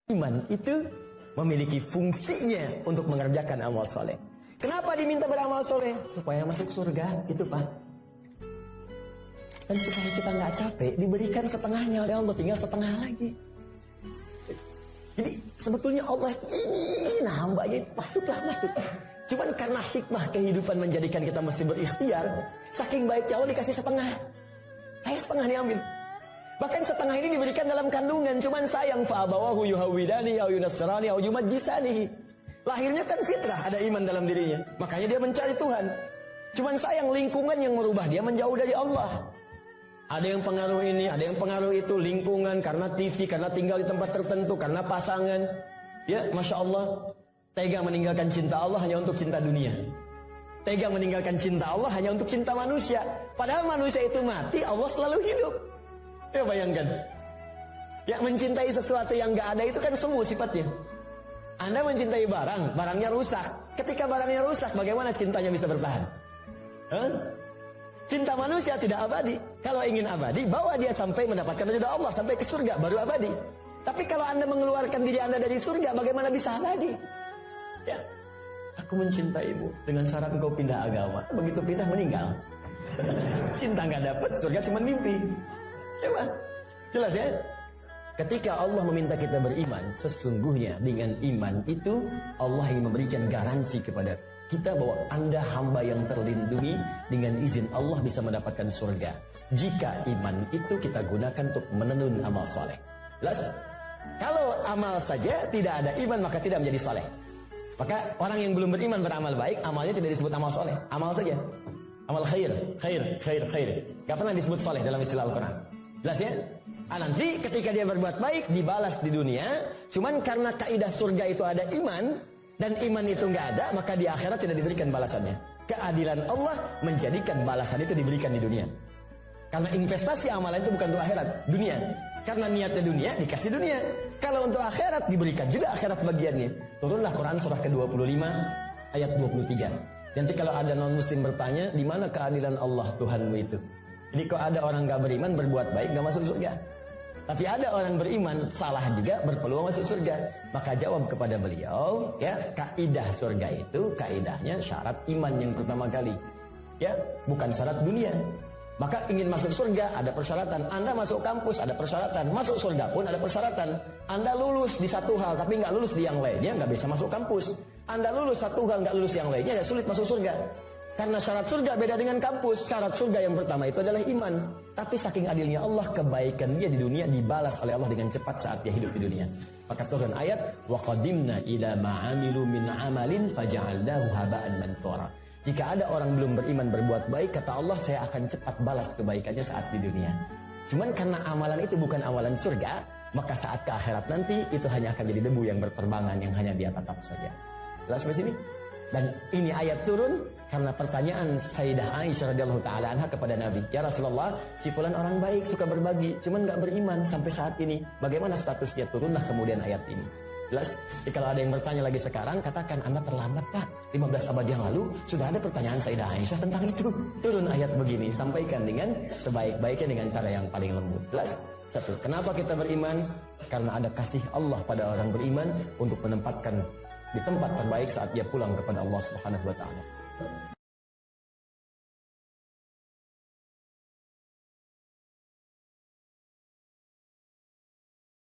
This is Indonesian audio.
Iman itu memiliki fungsinya untuk mengerjakan amal soleh. Kenapa diminta beramal soleh? Supaya masuk surga, itu Pak. Dan supaya kita nggak capek, diberikan setengahnya oleh Allah, tinggal setengah lagi. Jadi sebetulnya Allah ingin hambanya masuklah masuk. Cuman karena hikmah kehidupan menjadikan kita mesti berikhtiar, saking baiknya Allah dikasih setengah. Ayo setengah diambil. Bahkan setengah ini diberikan dalam kandungan. Cuman sayang fa'abawahu yuhawidani au yunassirani au yumajjisani. Lahirnya kan fitrah, ada iman dalam dirinya. Makanya dia mencari Tuhan. Cuman sayang lingkungan yang merubah dia menjauh dari Allah. Ada yang pengaruh ini, ada yang pengaruh itu, lingkungan, karena TV, karena tinggal di tempat tertentu, karena pasangan. Ya, Masya Allah, tega meninggalkan cinta Allah hanya untuk cinta dunia. Tega meninggalkan cinta Allah hanya untuk cinta manusia. Padahal manusia itu mati, Allah selalu hidup. Ya bayangkan. Ya, mencintai sesuatu yang gak ada itu kan semu sifatnya. Anda mencintai barang, barangnya rusak. Ketika barangnya rusak, bagaimana cintanya bisa bertahan? Hah? Cinta manusia tidak abadi. Kalau ingin abadi, bawa dia sampai mendapatkan ridha Allah, sampai ke surga, baru abadi. Tapi kalau Anda mengeluarkan diri Anda dari surga, bagaimana bisa abadi? Ya, aku mencintaimu dengan syarat engkau pindah agama. Begitu pindah, meninggal. Cinta nggak dapat, surga cuma mimpi. Ya Pak, jelas ya? Ketika Allah meminta kita beriman, sesungguhnya dengan iman itu Allah ingin memberikan garansi kepada kita bahwa Anda hamba yang terlindungi, dengan izin Allah bisa mendapatkan surga. Jika iman itu kita gunakan untuk menenun amal soleh. Jelas? Kalau amal saja tidak ada iman maka tidak menjadi soleh. Maka orang yang belum beriman beramal baik, amalnya tidak disebut amal soleh. Amal saja. Amal khair. Gak pernah disebut soleh dalam istilah Al-Quran. Jelas ya? Nanti ketika dia berbuat baik dibalas di dunia. Cuman karena kaidah surga itu ada iman, dan iman itu nggak ada, maka di akhirat tidak diberikan balasannya. Keadilan Allah menjadikan balasan itu diberikan di dunia. Karena investasi amalan itu bukan untuk akhirat, dunia. Karena niatnya dunia, dikasih dunia. Kalau untuk akhirat, diberikan juga akhirat bagiannya. Turunlah Quran surah ke-25 ayat 23. Nanti kalau ada non-muslim bertanya, di mana keadilan Allah Tuhanmu itu? Jadi kalau ada orang nggak beriman berbuat baik nggak masuk surga. Tapi ada orang beriman salah juga berpeluang masuk surga. Maka jawab kepada beliau, ya, kaidah surga itu kaidahnya syarat iman yang pertama kali. Ya, bukan syarat dunia. Maka ingin masuk surga ada persyaratan. Anda masuk kampus ada persyaratan. Masuk surga pun ada persyaratan. Anda lulus di satu hal tapi nggak lulus di yang lainnya, nggak bisa masuk kampus. Anda lulus satu hal nggak lulus yang lainnya, ya sulit masuk surga. Karena syarat surga beda dengan kampus. Syarat surga yang pertama itu adalah iman. Tapi saking adilnya Allah, kebaikan dia di dunia dibalas oleh Allah dengan cepat saat dia hidup di dunia. Maka turun ayat, wa qadimna ila ma'amilu min amalin faja'alnahu haba'an manthura. Jika ada orang belum beriman berbuat baik, kata Allah, saya akan cepat balas kebaikannya saat di dunia. Cuman karena amalan itu bukan amalan surga, maka saat ke akhirat nanti itu hanya akan jadi debu yang berterbangan yang hanya dia tatap saja. Jelas sampai sini? Dan ini ayat turun karena pertanyaan Sayyidah Aisyah radhiyallahu taala anha kepada Nabi, "Ya Rasulullah, si fulan orang baik, suka berbagi, cuman nggak beriman sampai saat ini. Bagaimana statusnya?" Turunlah kemudian ayat ini. Jelas? Jadi kalau ada yang bertanya lagi sekarang, katakan Anda terlambat Pak. 15 abad yang lalu sudah ada pertanyaan Sayyidah Aisyah tentang itu. Turun ayat begini, sampaikan dengan sebaik-baiknya dengan cara yang paling lembut. Jelas? Satu, kenapa kita beriman? Karena ada kasih Allah pada orang beriman untuk menempatkan di tempat terbaik saat dia pulang kepada Allah Subhanahu wa taala.